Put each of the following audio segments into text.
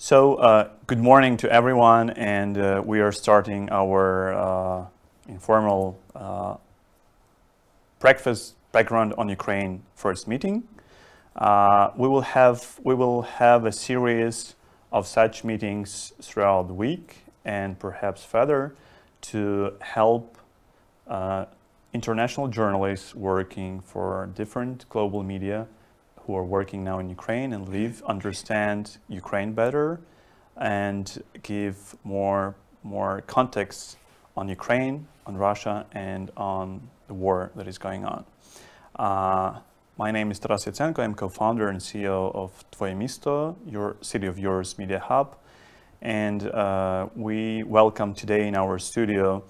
Good morning to everyone, and we are starting our informal breakfast background on Ukraine first meeting. We will have a series of such meetings throughout the week and perhaps further to help international journalists working for different global media who are working now in Ukraine and Lviv understand Ukraine better and give more context on Ukraine, on Russia, and on the war that is going on. My name is Taras Yatsenko. I'm co-founder and CEO of Твоє МІСТО, your city of yours media hub. And we welcome today in our studio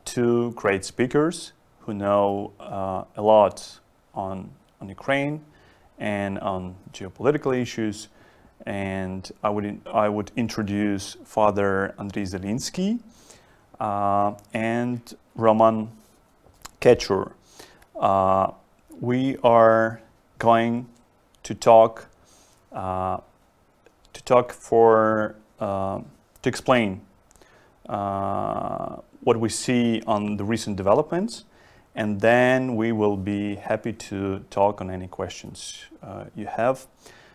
two great speakers who know a lot on Ukraine and on geopolitical issues. And I would introduce Father Anдрій Zelінський and Roman Kečur. We are going to talk to explain what we see on the recent developments, and then we will be happy to talk on any questions you have.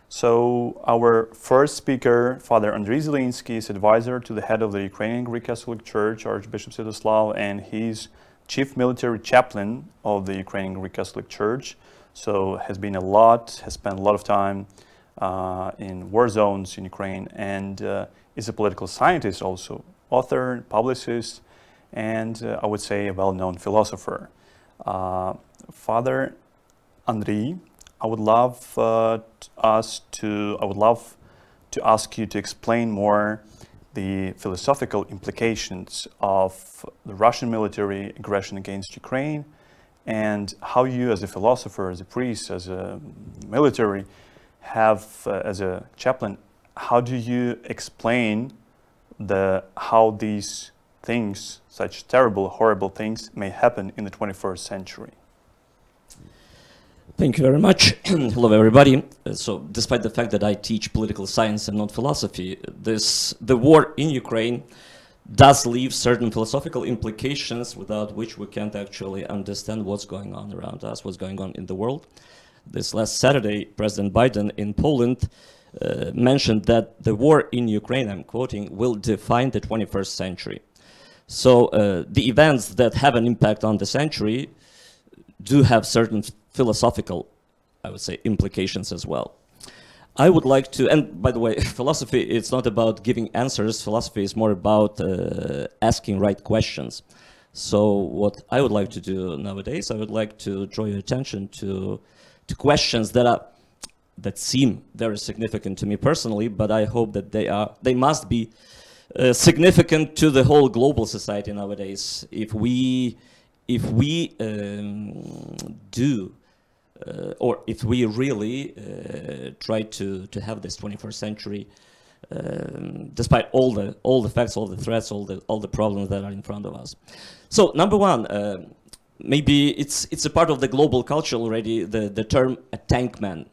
So our first speaker, Father Anдрій Зелінський, is advisor to the head of the Ukrainian Greek Catholic Church, Archbishop Sviatoslav, and he's chief military chaplain of the Ukrainian Greek Catholic Church. So has spent a lot of time in war zones in Ukraine, and is a political scientist also, author, publicist, and I would say a well-known philosopher. Father Anдрій, I would love to ask you to explain more the philosophical implications of the Russian military aggression against Ukraine, and how you, as a philosopher, as a priest, as a military, as a chaplain, how do you explain how these things, such terrible, horrible things, may happen in the 21st century? Thank you very much. Hello, everybody. So, despite the fact that I teach political science and not philosophy, the war in Ukraine does leave certain philosophical implications without which we can't actually understand what's going on around us, what's going on in the world. This last Saturday, President Biden in Poland mentioned that the war in Ukraine, I'm quoting, will define the 21st century. So the events that have an impact on the century do have certain philosophical, I would say, implications as well. I would like to, and by the way, philosophy, it's not about giving answers. Philosophy is more about asking right questions. So what I would like to do nowadays, I would like to draw your attention to questions that seem very significant to me personally, but I hope that they must be significant to the whole global society nowadays. If we really try to have this 21st century, despite all the facts, all the threats, all the problems that are in front of us. So number one, maybe it's a part of the global culture already. The term a tank man.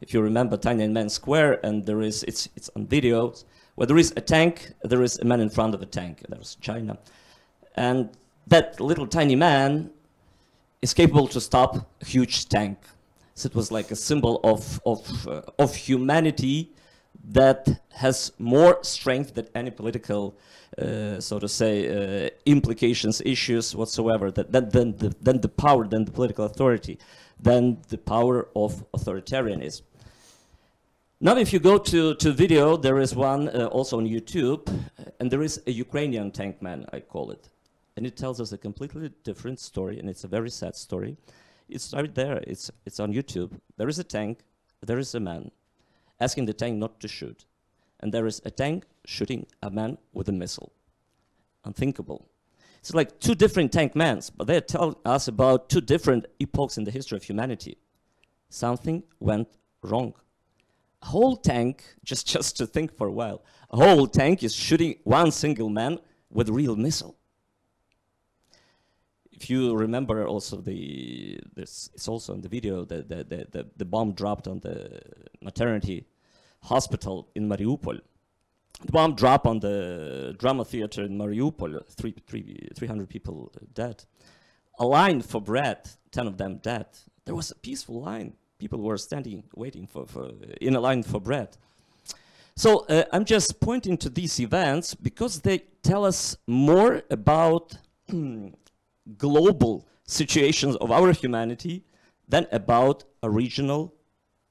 If you remember Tiananmen Square, and it's on videos where there is a tank, there is a man in front of a tank. There's China, and that little tiny man is capable to stop a huge tank. So it was like a symbol of humanity that has more strength than any political, so to say, implications, issues whatsoever, than the power, than the political authority, than the power of authoritarianism. Now, if you go to video, there is one also on YouTube, and there is a Ukrainian tank man, I call it. And it tells us a completely different story, and it's a very sad story. It's right there, it's on YouTube. There is a tank, there is a man asking the tank not to shoot. And there is a tank shooting a man with a missile. Unthinkable. It's like two different tank men, but they tell us about two different epochs in the history of humanity. Something went wrong. A whole tank, just to think for a while, a whole tank is shooting one single man with a real missile. If you remember also it's also in the video, the bomb dropped on the maternity hospital in Mariupol. the bomb drop on the drama theater in Mariupol, 300 people dead. A line for bread, 10 of them dead. There was a peaceful line. People were standing, waiting in a line for bread. So I'm just pointing to these events because they tell us more about global situations of our humanity than about a regional,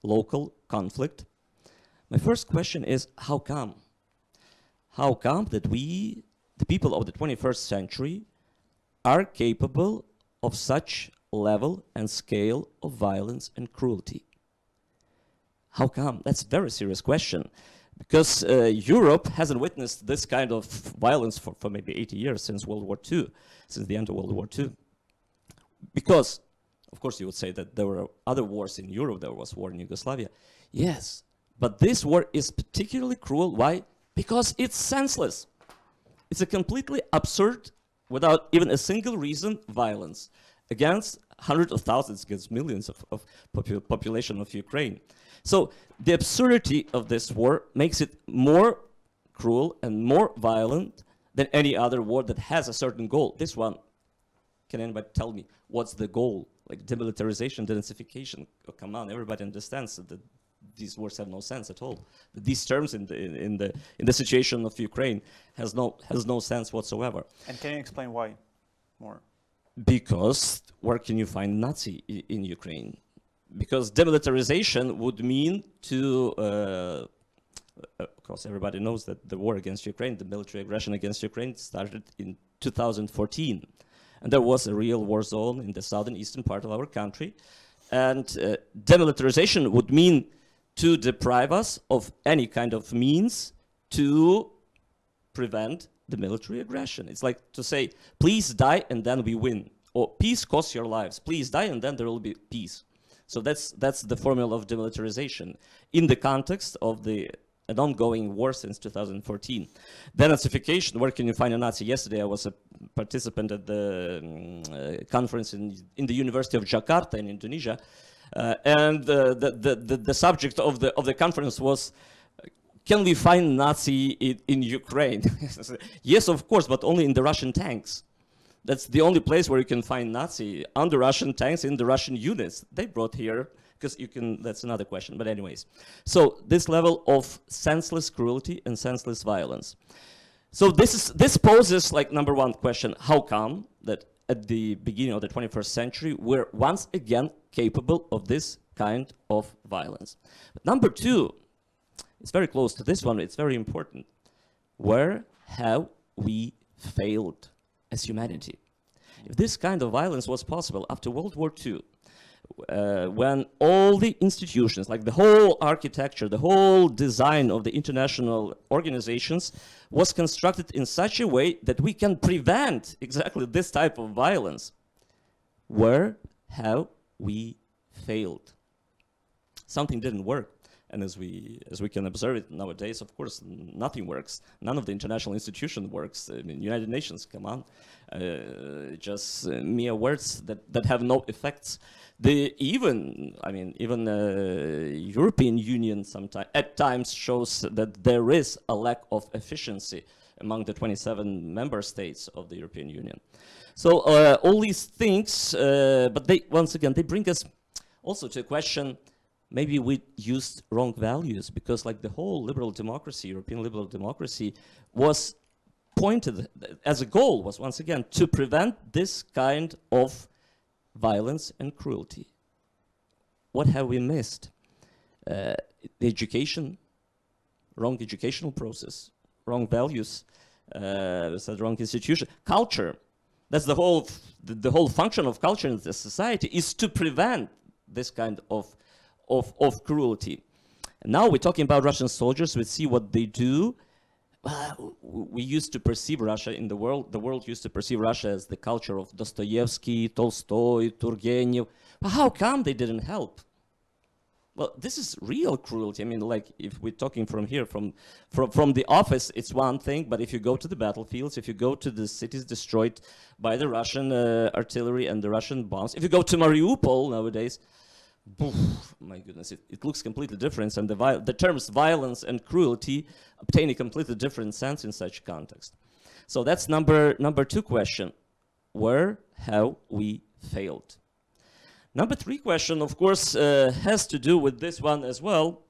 local conflict. My first question is, how come? How come that we, the people of the 21st century, are capable of such level and scale of violence and cruelty? How come? That's a very serious question. Because Europe hasn't witnessed this kind of violence for maybe 80 years, since World War II, since the end of World War II. Because, of course, you would say that there were other wars in Europe. There was war in Yugoslavia. Yes, but this war is particularly cruel. Why? Because it's senseless. It's a completely absurd, without even a single reason, violence against hundreds of thousands, against millions of population of Ukraine. So the absurdity of this war makes it more cruel and more violent than any other war that has a certain goal. This one, can anybody tell me what's the goal? Like demilitarization, denazification? Oh, come on, everybody understands that these words have no sense at all. These terms in the situation of Ukraine has no sense whatsoever. And can you explain why more? Because where can you find Nazi in Ukraine? Because demilitarization would mean to, of course, everybody knows that the war against Ukraine, the military aggression against Ukraine, started in 2014. And there was a real war zone in the southern eastern part of our country. And demilitarization would mean to deprive us of any kind of means to prevent the military aggression. It's like to say, please die and then we win. Or peace costs your lives. Please die and then there will be peace. So that's the formula of demilitarization in the context of an ongoing war since 2014. Denazification, where can you find a Nazi? Yesterday I was a participant at the conference in the University of Jakarta in Indonesia, and the subject of the conference was, can we find Nazi in Ukraine? Yes, of course, but only in the Russian tanks. That's the only place where you can find Nazi, on the Russian tanks, in the Russian units. They brought here, because you can, that's another question, but anyways. So this level of senseless cruelty and senseless violence. So this poses, like, number one question, how come that at the beginning of the 21st century, we're once again capable of this kind of violence? But number two, it's very close to this one, it's very important. Where have we failed as humanity? If this kind of violence was possible after World War II, when all the institutions, like the whole architecture, the whole design of the international organizations was constructed in such a way that we can prevent exactly this type of violence, where have we failed? Something didn't work. And as we can observe it nowadays, of course, nothing works. None of the international institution works. I mean, United Nations, come on, just mere words that have no effects. Even European Union sometimes at times shows that there is a lack of efficiency among the 27 member states of the European Union. So all these things, but once again they bring us also to a question. Maybe we used wrong values, because like the whole liberal democracy, European liberal democracy, was pointed as a goal, was once again to prevent this kind of violence and cruelty. What have we missed? The education, wrong educational process, wrong values, wrong institution, culture. That's the whole function of culture in the society, is to prevent this kind of cruelty. And now we're talking about Russian soldiers. We see what they do. We used to perceive Russia in the world used to perceive Russia as the culture of Dostoevsky, Tolstoy, Turgenev. But how come they didn't help? Well, this is real cruelty. I mean, like, if we're talking from here, from the office, it's one thing, but if you go to the battlefields, if you go to the cities destroyed by the Russian artillery and the Russian bombs, if you go to Mariupol nowadays, My goodness, it looks completely different, and the terms violence and cruelty obtain a completely different sense in such context. So that's number two question. Where have we failed? Number three question, of course, has to do with this one as well,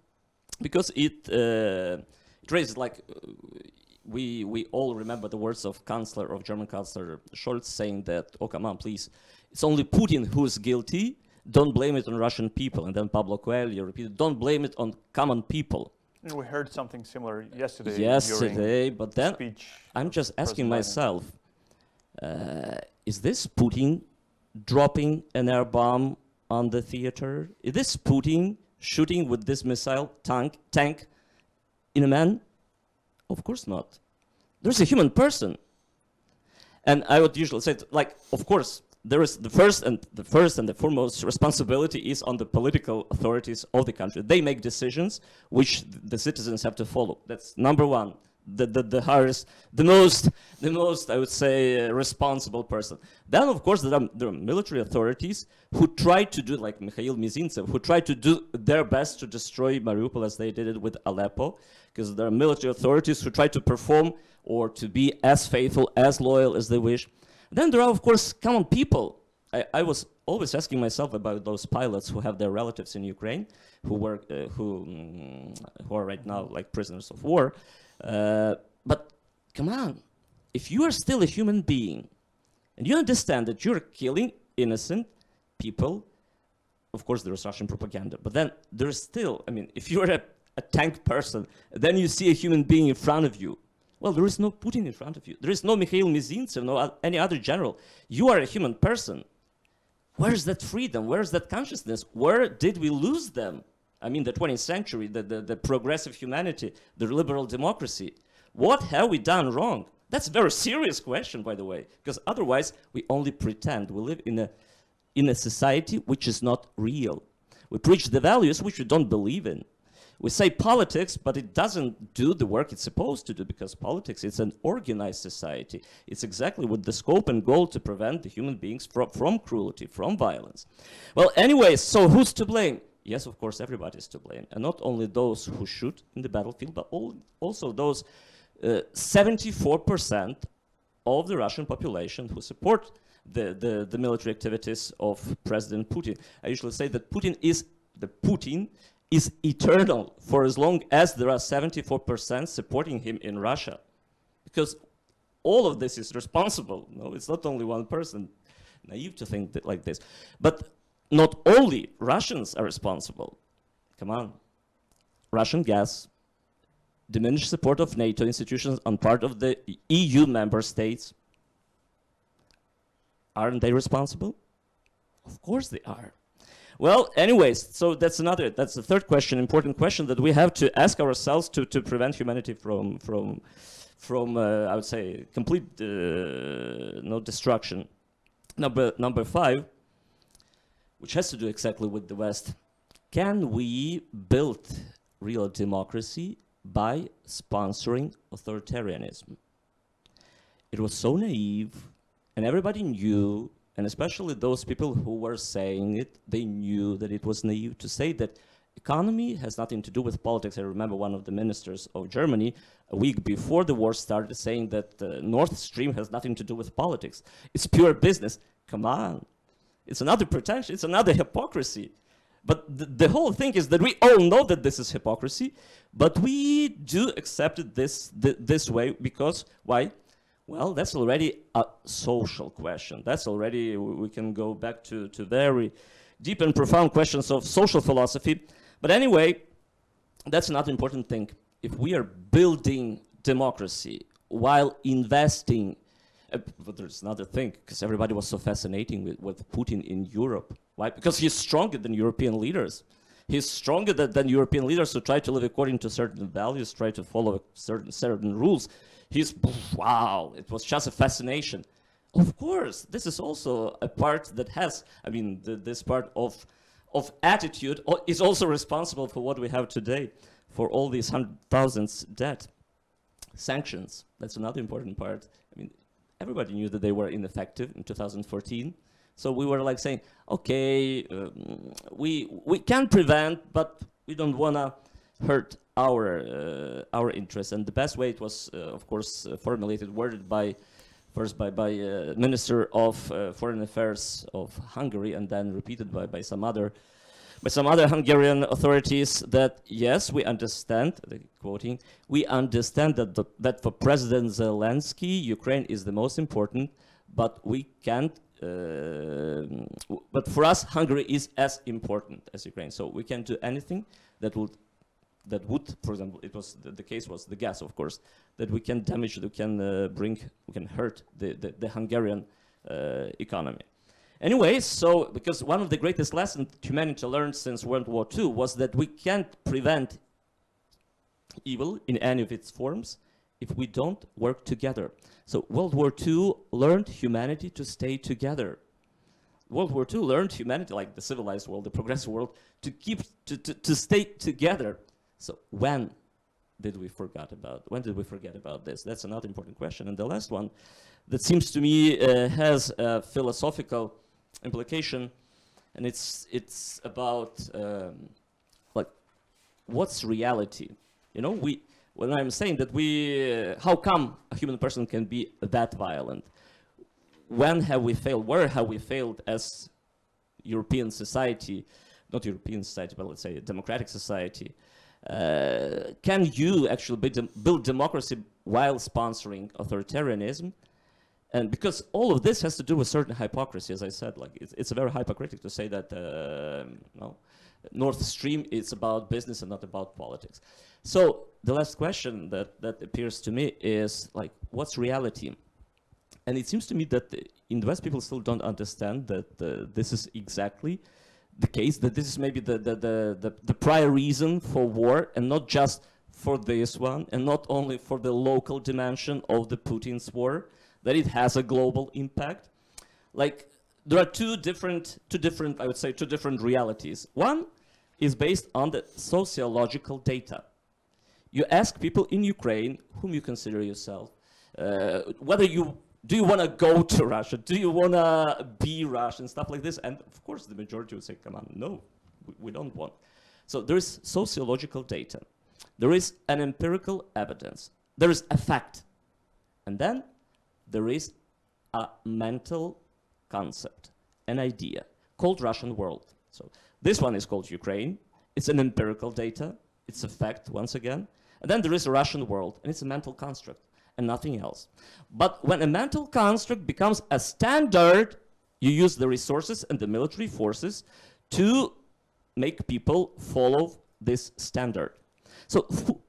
because it raises, like, we all remember the words of German Chancellor Scholz saying that, oh, come on, please, it's only Putin who's guilty, don't blame it on Russian people. And then Pablo Coelho repeated, don't blame it on common people. We heard something similar yesterday. Yesterday, but then I'm just asking myself, is this Putin dropping an air bomb on the theater? Is this Putin shooting with this missile tank in a man? Of course not. There's a human person. And I would usually say, like, of course, there is the first and the foremost responsibility is on the political authorities of the country. They make decisions which the citizens have to follow. That's number one. The highest, the most, I would say, responsible person. Then, of course, there are military authorities who try to do, like Mikhail Mizintsev, who try to do their best to destroy Mariupol as they did it with Aleppo, because there are military authorities who try to perform or to be as faithful, as loyal as they wish. Then there are, of course, common people. I was always asking myself about those pilots who have their relatives in Ukraine, who are right now like prisoners of war. But come on, if you are still a human being and you understand that you're killing innocent people, of course there's Russian propaganda, but then there's still, I mean, if you're a tank person, then you see a human being in front of you. Well, there is no Putin in front of you. There is no Mikhail Mizintsev, no any other general. You are a human person. Where is that freedom? Where is that consciousness? Where did we lose them? I mean, the 20th century, the progressive humanity, the liberal democracy. What have we done wrong? That's a very serious question, by the way, because otherwise we only pretend. We live in a society which is not real. We preach the values which we don't believe in. We say politics, but it doesn't do the work it's supposed to do, because politics is an organized society. It's exactly with the scope and goal to prevent the human beings from cruelty, from violence. Well, anyways, so who's to blame? Yes, of course, everybody's to blame. And not only those who shoot in the battlefield, but also those 74% of the Russian population who support the military activities of President Putin. I usually say that Putin is eternal for as long as there are 74% supporting him in Russia. Because all of this is responsible. No, it's not only one person. Naive to think that like this. But not only Russians are responsible. Come on. Russian gas, diminished support of NATO institutions on part of the EU member states. Aren't they responsible? Of course they are. Well, anyways, so that's the third question, important question that we have to ask ourselves to prevent humanity from I would say, complete destruction. Number 5, which has to do exactly with the West. Can we build real democracy by sponsoring authoritarianism? It was so naive, and everybody knew. And especially those people who were saying it, they knew that it was naive to say that economy has nothing to do with politics. I remember one of the ministers of Germany a week before the war started saying that Nord Stream has nothing to do with politics. It's pure business. Come on. It's another pretension. It's another hypocrisy. But the whole thing is that we all know that this is hypocrisy, but we do accept it this way because, why? Well, that's already a social question. That's already, we can go back to very deep and profound questions of social philosophy. But anyway, that's another important thing. If we are building democracy while investing, but there's another thing, because everybody was so fascinating with Putin in Europe. Why? Because he's stronger than European leaders. He's stronger than European leaders who try to live according to certain values, try to follow certain rules. Wow, it was just a fascination. Of course, this is also a part that has, I mean, this part of attitude is also responsible for what we have today, for all these 100,000 dead. Sanctions, that's another important part. I mean, everybody knew that they were ineffective in 2014. So we were like saying, okay, we can prevent, but we don't want to hurt our interests. And the best way it was, of course, formulated, worded first by Minister of Foreign Affairs of Hungary, and then repeated by some other Hungarian authorities, that yes, we understand, quoting, we understand that for President Zelensky, Ukraine is the most important, but we can't. But for us, Hungary is as important as Ukraine. So we can do anything that would, for example, it was the case was the gas, of course, that we can damage, we can hurt the Hungarian economy. Anyway, so because one of the greatest lessons humanity learned since World War II was that we can't prevent evil in any of its forms if we don't work together. So World War II learned humanity to stay together. World War II learned humanity, like the civilized world, the progressive world, to stay together. So when did we forget about this? That's another important question. And the last one that seems to me has a philosophical implication, and it's about like, what's reality? You know, when I'm saying that how come a human person can be that violent? When have we failed? Where have we failed as European society? Not European society, but let's say a democratic society. Can you actually build democracy while sponsoring authoritarianism? And because all of this has to do with certain hypocrisy, as I said, like it's very hypocritical to say that no, Nord Stream is about business and not about politics. So the last question that appears to me is like, what's reality? And it seems to me that in the West, people still don't understand that this is exactly the case, that this is maybe the prior reason for war, and not just for this one, and not only for the local dimension of the Putin's war, that it has a global impact. Like, there are two different realities. One is based on the sociological data. You ask people in Ukraine, whom you consider yourself, do you want to go to Russia? Do you want to be Russian? Stuff like this. And of course, the majority would say, come on, no, we don't want. So there is sociological data. There is an empirical evidence. There is a fact. And then there is a mental concept, an idea called Russian world. So this one is called Ukraine. It's an empirical data. It's a fact, once again. And then there is a Russian world, and it's a mental construct and nothing else. But when a mental construct becomes a standard, you use the resources and the military forces to make people follow this standard. So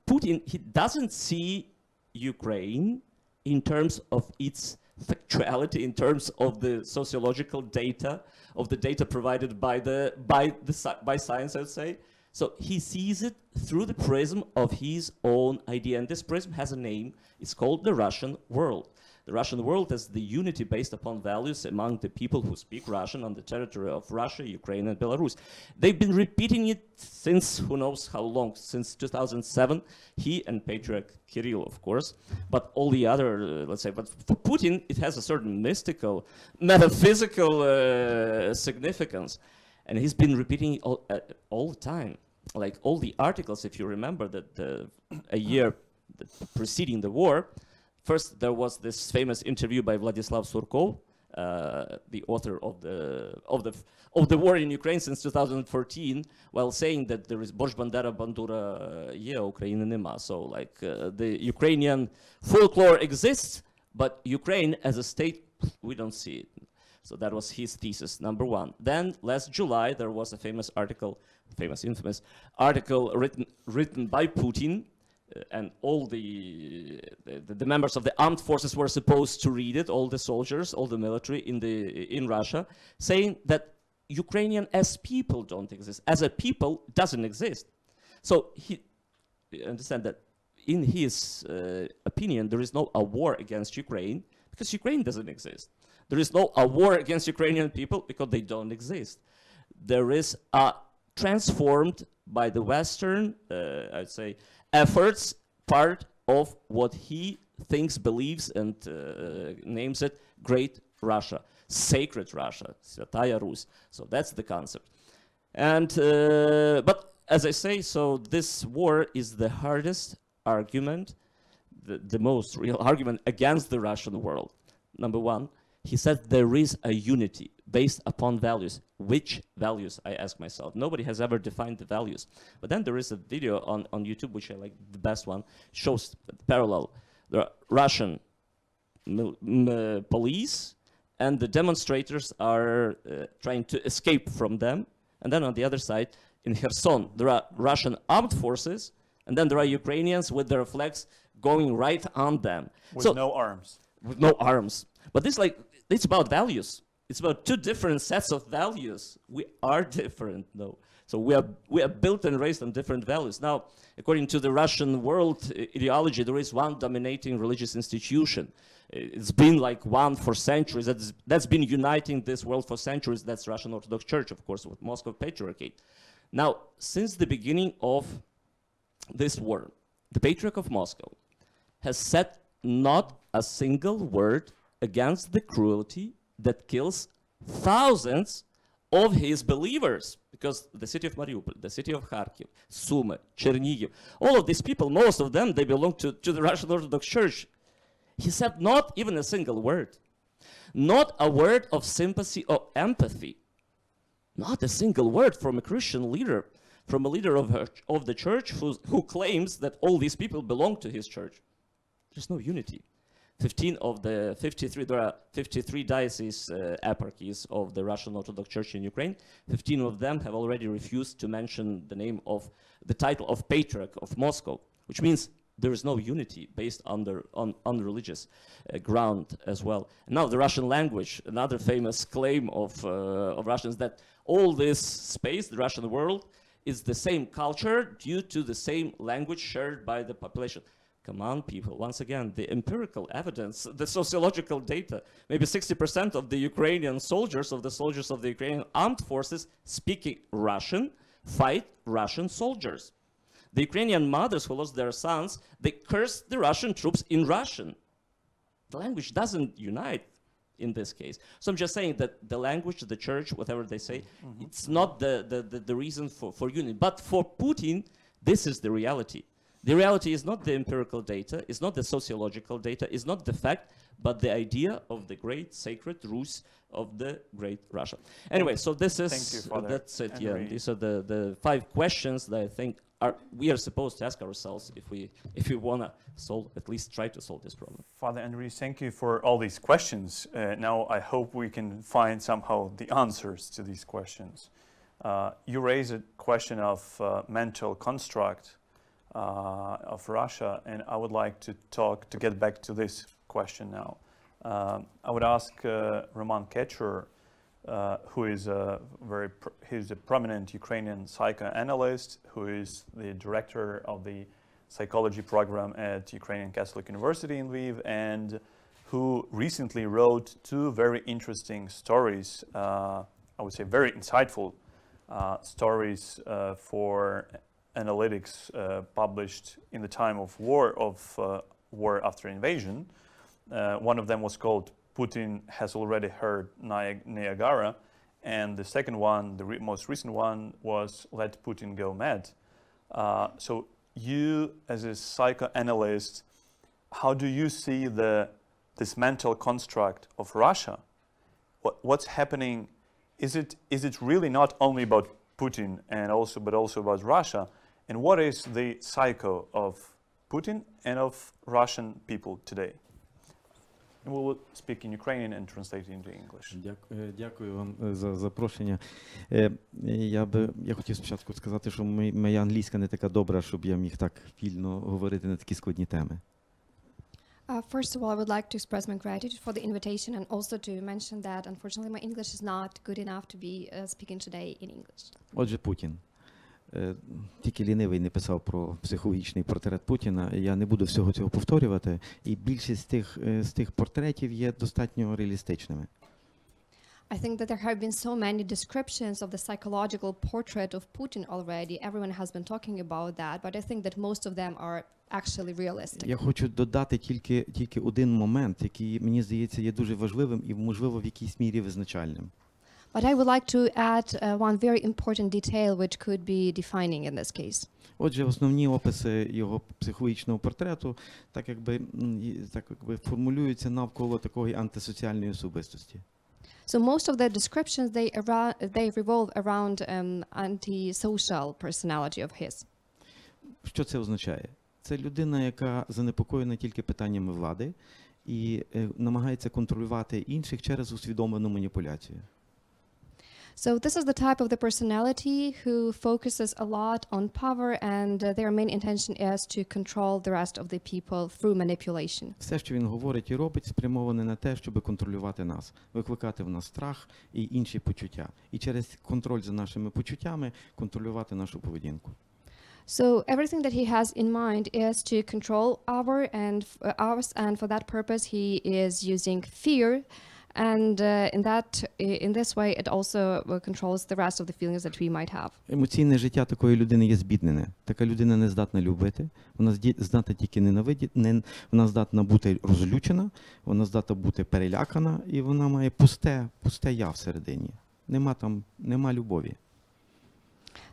Putin, he doesn't see Ukraine in terms of its factuality, in terms of the sociological data, of the data provided by science, I would say. So he sees it through the prism of his own idea. And this prism has a name. It's called the Russian world. The Russian world is the unity based upon values among the people who speak Russian on the territory of Russia, Ukraine, and Belarus. They've been repeating it since who knows how long, since 2007. He and Patriarch Kirill, of course, but all the other, let's say, but for Putin, it has a certain mystical, metaphysical significance. And he's been repeating it all the time. Like all the articles, if you remember that a year preceding the war, first there was this famous interview by Vladislav Surkov, the author of the war in Ukraine since 2014, while saying that there is Борщ Бандера Бандура є, України нема. So like the Ukrainian folklore exists, but Ukraine as a state, we don't see it. So that was his thesis, number one. Then last July, there was a famous article, infamous article written by Putin, and all the members of the armed forces were supposed to read it, all the soldiers, all the military in Russia, saying that Ukrainian as people don't exist. As a people, doesn't exist. So he understand that in his opinion, there is no a war against Ukraine because Ukraine doesn't exist. There is no a war against Ukrainian people because they don't exist. There is a transformed by the Western, I'd say, efforts, part of what he thinks, believes, and names it Great Russia. sacred Russia, Святая Русь. So that's the concept. And, but as I say, so this war is the hardest argument, the most real argument against the Russian world. Number one, he said there is a unity based upon values. Which values, I ask myself. Nobody has ever defined the values. But then there is a video on YouTube, which I like the best one, shows parallel. The Russian police and the demonstrators are trying to escape from them. And then on the other side, in Kherson, there are Russian armed forces, and then there are Ukrainians with their flags going right on them. With no arms. With no arms. But this, like, it's about values. It's about two different sets of values. We are different, though. So we are built and raised on different values. Now, according to the Russian world ideology, there is one dominating religious institution. It's been like one for centuries. That's been uniting this world for centuries. That's Russian Orthodox Church, of course, with Moscow Patriarchate. Now, since the beginning of this war, the Patriarch of Moscow has said not a single word against the cruelty that kills thousands of his believers. Because the city of Mariupol, the city of Kharkiv, Sumy, Chernihiv, all of these people, most of them, they belong to the Russian Orthodox Church. He said not even a single word. Not a word of sympathy or empathy. Not a single word from a Christian leader, from a leader of the church who claims that all these people belong to his church. There's no unity. 15 of the 53, there are 53 diocese eparchies of the Russian Orthodox Church in Ukraine. 15 of them have already refused to mention the name of the title of Patriarch of Moscow, which means there is no unity based on religious ground as well. And now the Russian language, another famous claim of Russians, that all this space, the Russian world, is the same culture due to the same language shared by the population. Come on, people. Once again, the empirical evidence, the sociological data, maybe 60% of the Ukrainian soldiers, of the Ukrainian armed forces speaking Russian, fight Russian soldiers. The Ukrainian mothers who lost their sons, they cursed the Russian troops in Russian. The language doesn't unite in this case. So I'm just saying that the language, the church, whatever they say, it's not the reason for unity. But for Putin, this is the reality. The reality is not the empirical data, is not the sociological data, is not the fact, but the idea of the great sacred Rus of the great Russia. Anyway, so this is, that's it, yeah. These are the 5 questions that I think we are supposed to ask ourselves if we want to solve, at least try to solve this problem. Father Andriy, thank you for all these questions. Now I hope we can find somehow the answers to these questions. You raise a question of mental construct of Russia, and I would like to get back to this question now. I would ask Roman Kečur, who is he's a prominent Ukrainian psychoanalyst, who is the director of the psychology program at Ukrainian Catholic University in Lviv, and who recently wrote 2 very interesting stories, I would say very insightful stories for analytics published in the time of war after invasion. One of them was called Putin Has Already Heard Niagara, and the second one, the most recent one, was Let Putin Go Mad. So you, as a psychoanalyst, how do you see this mental construct of Russia? What's happening? Is it really not only about Putin but also about Russia? And what is the psycho of Putin and of Russian people today? And we will speak in Ukrainian and translate it into English. Дякую вам за запрошення. Я хотів спочатку сказати, що моя англійська не така добра, щоб я міг так вільно говорити на такі складні теми. First of all, I would like to express my gratitude for the invitation and also to mention that unfortunately my English is not good enough to be speaking today in English. Отже, Путін. Тільки лінивий не писав про психологічний портрет Путіна. Я не буду всього цього повторювати. І більшість з тих портретів є достатньо реалістичними. I think that there have been so many descriptions of the psychological portrait of Putin already. Everyone has been talking about that, but I think that most of them are actually realistic. Я хочу додати тільки один момент, який, мені здається, є дуже важливим і, можливо, в якійсь мірі визначальним. But I would like to add one very important detail which could be defining in this case. Отже, основні описи його психологічного портрету так якби формулюються навколо такої антисоціальної особистості. So most of the descriptions they revolve around anti-social personality of his. Що це означає? Це людина, яка занепокоєна тільки питаннями влади і намагається контролювати інших через усвідомлену маніпуляцію. So this is the type of the personality who focuses a lot on power, and their main intention is to control the rest of the people through manipulation. Все, що він говорить і робить, спрямоване на те, щоб контролювати нас, викликати в нас страх і інші почуття. І через контроль за нашими почуттями контролювати нашу поведінку. So everything that he has in mind is to control ours, and for that purpose he is using fear. And in this way, it also controls the rest of the feelings that we might have. Емоційне життя такої людини є збіднене. Така людина не здатна любити, вона здатна тільки ненавидіти, вона здатна бути розлючена, вона здатна бути перелякана, і вона має пусте я всередині. Нема любові.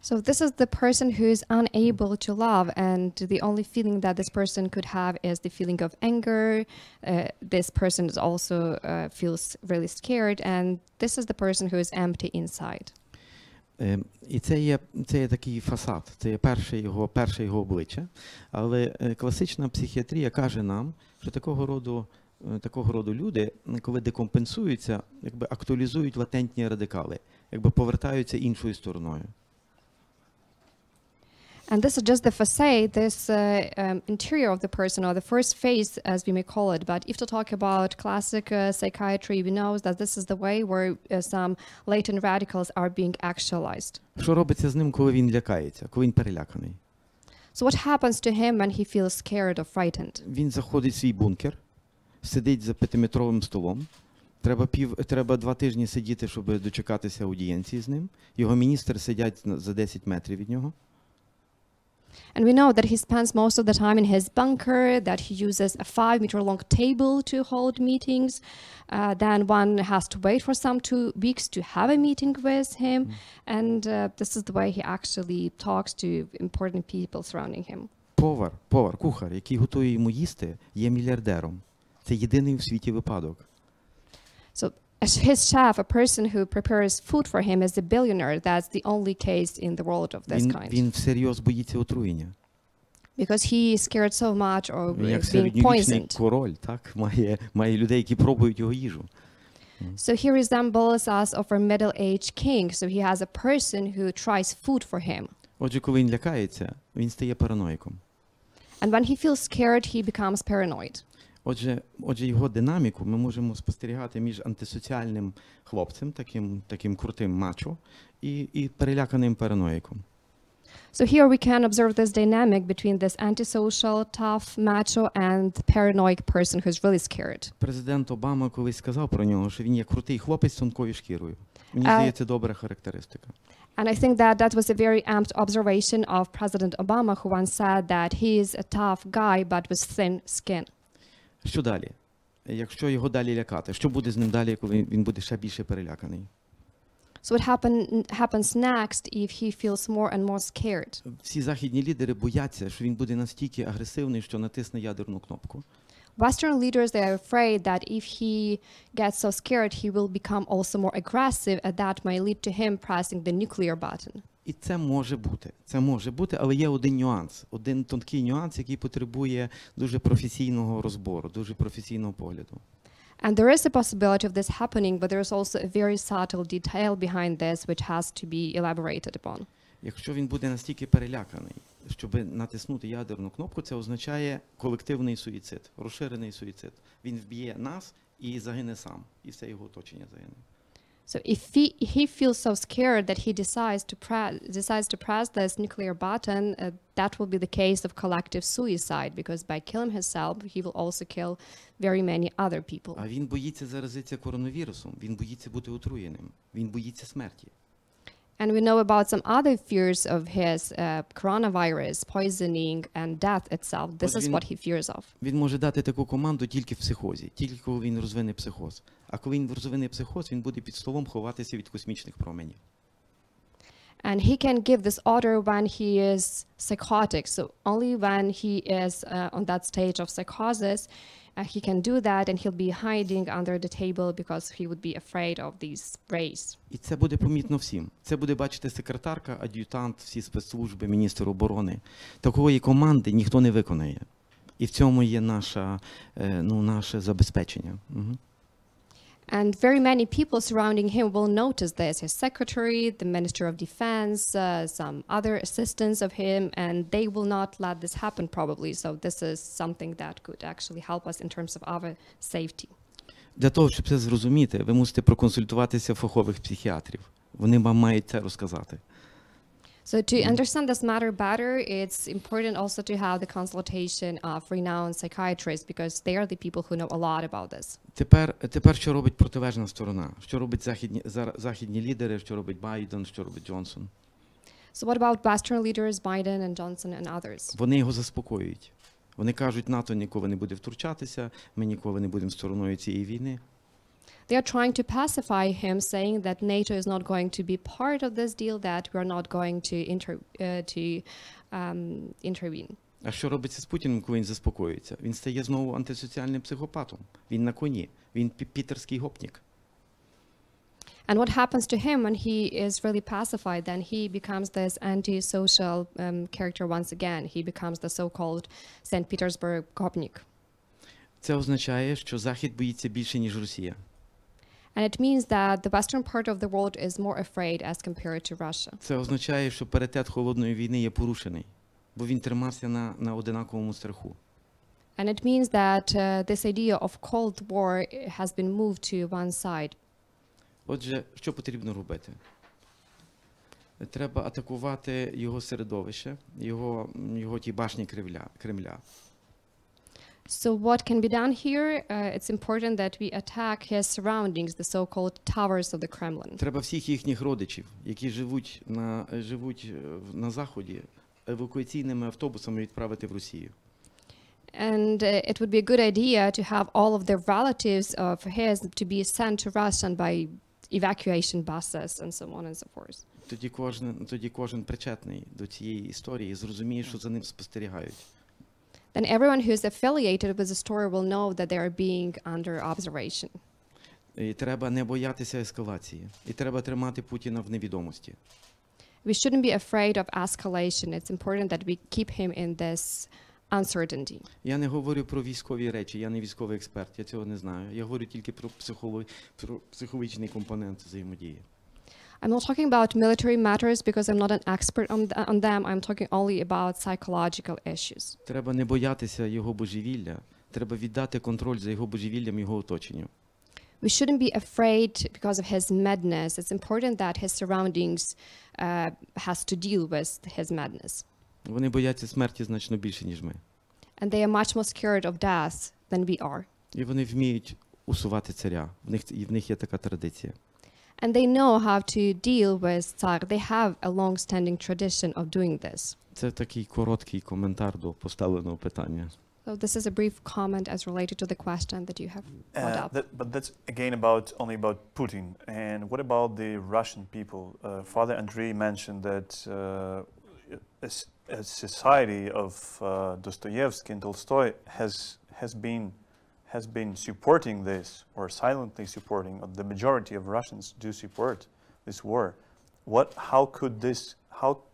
So this is the person who is unable to love, and the only feeling that this person could have is the feeling of anger. This person is also feels really scared, and this is the person who is empty inside. І це є такий фасад, це є перше його обличчя. Але класична психіатрія каже нам, що такого роду люди, коли декомпенсуються, якби актуалізують латентні радикали, якби повертаються іншою стороною. And this is just the facade, this interior of the person, or the first face, as we may call it. But if to talk about classic psychiatry, we know that this is the way where some latent radicals are being actualized. Що робиться з ним, коли він лякається, коли він переляканий? So what happens to him when he feels scared or frightened? Він заходить в свій бункер, сидить за 5-метровим столом. Треба 2 тижні сидіти, щоб дочекатися аудієнції з ним. Його міністри сидять за 10 метрів від нього. And we know that he spends most of the time in his bunker, that he uses a 5-meter-long table to hold meetings. Then one has to wait for some 2 weeks to have a meeting with him. And this is the way he actually talks to important people surrounding him. Кухар, який готує йому їсти, є мільярдером. Це єдиний в світі випадок. So his chef, a person who prepares food for him, is a billionaire. That's the only case in the world of this kind. Він всерйоз боїться отруєння. Because he is scared so much of Як being середньовічний poisoned. король, так, має людей, які пробують його їжу. So he resembles us of a middle-aged king. So he has a person who tries food for him. Отже, коли він лякається, він стає параноїком. And when he feels scared, he becomes paranoid. Отже, його динаміку ми можемо спостерігати між антисоціальним хлопцем, таким крутим мачо, і переляканим параноїком. So here we can observe this dynamic between this antisocial, tough macho and paranoid person who's really scared. Президент Обама колись сказав про нього, що він є крутий хлопець з тонкою шкірою. Мені здається, добра характеристика. And I think that was a very apt observation of President Obama, who once said that he is a tough guy but with thin skin. Що далі? Якщо його далі лякати, що буде з ним далі, коли він буде ще більше переляканий? So what happens next if he feels more and more scared? Всі західні лідери бояться, що він буде настільки агресивний, що натисне ядерну кнопку. Western leaders, they are afraid that if he gets so scared, he will become also more aggressive, and that may lead to him pressing the nuclear button. І це може бути, але є один нюанс, один тонкий нюанс, який потребує дуже професійного розбору, дуже професійного погляду. And there is a possibility of this happening, but there is also a very subtle detail behind this which has to be elaborated upon. Якщо він буде настільки переляканий, щоб натиснути ядерну кнопку, це означає колективний суїцид, розширений суїцид. Він вб'є нас і загине сам, і все його оточення загине. So if he feels so scared that he decides to press this nuclear button, that will be the case of collective suicide, because by killing himself, he will also kill very many other people. А він боїться заразитися коронавірусом, він боїться бути отруєним, він боїться смерті. And we know about some other fears of his coronavirus, poisoning, and death itself. This is what he fears of. Він може дати таку команду тільки в психозі, тільки коли він розвине психоз. А коли він розвине психоз, він буде під столом ховатися від космічних променів. And he can give this order when he is psychotic. So only when he is on that stage of psychosis, he can do that, and he'll be hiding under the table because he would be afraid of these rays. І це буде помітно всім. Це буде бачити секретарка, ад'ютант, всі спецслужби, міністр оборони. Такої команди ніхто не виконає. І в цьому є наше забезпечення. And very many people surrounding him will notice this. His secretary, the Minister of Defense, some other assistants of him, and they will not let this happen probably. So this is something that could actually help us in terms of our safety. Для того, щоб це зрозуміти, ви мусите проконсультуватися фахових психіатрів. Вони вам мають це розказати. So to understand this matter better, it's important also to have the consultation of renowned psychiatrists, because they are the people who know a lot about this. Тепер що робить протилежна сторона? Що робить західні лідери, що робить Байден, що робить Джонсон? So what about Western leaders, Biden and Johnson and others? Вони його заспокоюють. Вони кажуть, НАТО ніколи не буде втручатися, ми ніколи не будемо стороною цієї війни. They are trying to pacify him, saying that NATO is not going to be part of this deal, that we are not going to intervene. А що робиться з Путіним, коли він заспокоюється? Він стає знову антисоціальним психопатом. Він на коні. Він пітерський гопнік. And what happens to him when he is really pacified? Then he becomes this anti-social character once again. He becomes the so-called St. Petersburg gopnik. Це означає, що Захід боїться більше, ніж Росія. And it means that the western part of the world is more afraid as compared to Russia. Це означає, що паритет холодної війни є порушений, бо він тримався на одинаковому страху. And it means that this idea of Cold War has been moved to one side. Отже, що потрібно робити? Треба атакувати його середовище, його ті башні Кремля. So what can be done here? It's important that we attack his surroundings, the so-called towers of the Kremlin. Треба всіх їхніх родичів, які живуть на Заході, евакуаційними автобусами відправити в Росію. And it would be a good idea to have all of the relatives of his to be sent to Russia by evacuation buses and so on and so forth. Тоді кожен причетний до цієї історії зрозуміє, що за ним спостерігають. Then everyone who is affiliated with the story will know that they are being under observation. І треба не боятися ескалації. І треба тримати Путіна в невідомості. We shouldn't be afraid of escalation. It's important that we keep him in this uncertainty. Я не говорю про військові речі, я не військовий експерт, я цього не знаю. Я говорю тільки про психологічний компонент взаємодії. I'm not talking about military matters because I'm not an expert on them. I'm talking only about psychological issues. Треба не боятися його божевілля, треба віддати контроль за його божевіллям його оточенню. We shouldn't be afraid because of his madness. It's important that his surroundings has to deal with his madness. Вони бояться смерті значно більше, ніж ми. And they are much more scared of death than we are. І вони вміють усувати царя. В них є така традиція. And they know how to deal with Tsar. They have a long-standing tradition of doing this. Це такий короткий коментар до поставленого питання. So this is a brief comment as related to the question that you have brought up. But that's again only about Putin. And what about the Russian people? Father Andrei mentioned that a society of Dostoevsky and Tolstoy has been supporting this, or silently supporting. The majority of Russians do support this war. How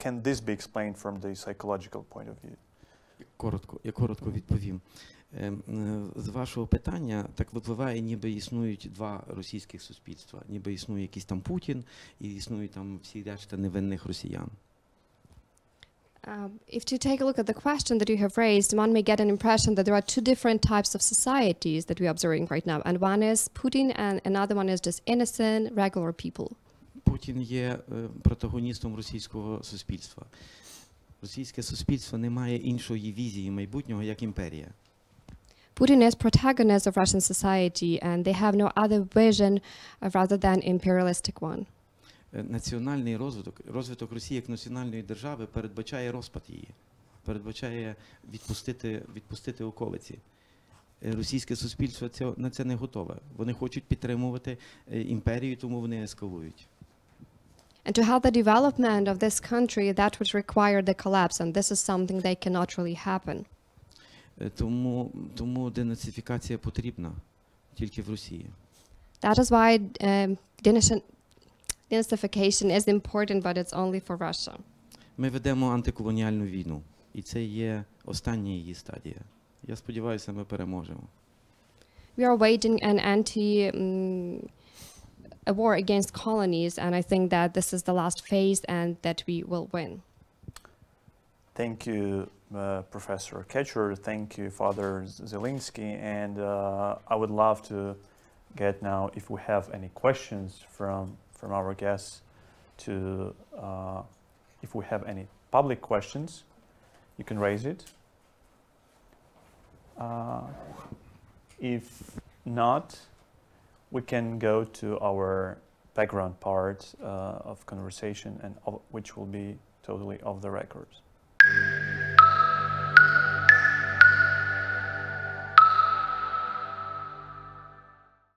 can this be explained from the psychological point of view? Я коротко відповім. З вашого питання так випливає, ніби існують два російських суспільства. Ніби існує якийсь там Путін і існують там всі решта невинних росіян. If you take a look at the question that you have raised, one may get an impression that there are two different types of societies that we are observing right now. And one is Putin and another one is just innocent, regular people. Путін є протагоністом російського суспільства. Російське суспільство не має іншої візії майбутнього, як імперія. Putin is protagonist of Russian society and they have no other vision rather than imperialistic one. Національний розвиток Росії як національної держави передбачає розпад її, передбачає відпустити околиці. Російське суспільство на це не готове. Вони хочуть підтримувати імперію, тому вони ескалують. And to have the development of this country, that would require the collapse, and this is something that cannot really happen. Тому денацифікація потрібна тільки в Росії. That is why denazification is important, but it's only for Russia. Ми ведемо антиколоніальну війну, і це є остання її стадія. Я сподіваюся, ми переможемо. We are waging a war against colonies, and I think that this is the last phase and that we will win. Thank you, Professor Kechur. Thank you, Father Zelinsky. And I would love to get now, if we have any questions from our guests, if we have any public questions, you can raise it. If not, we can go to our background part of conversation, and which will be totally off the record.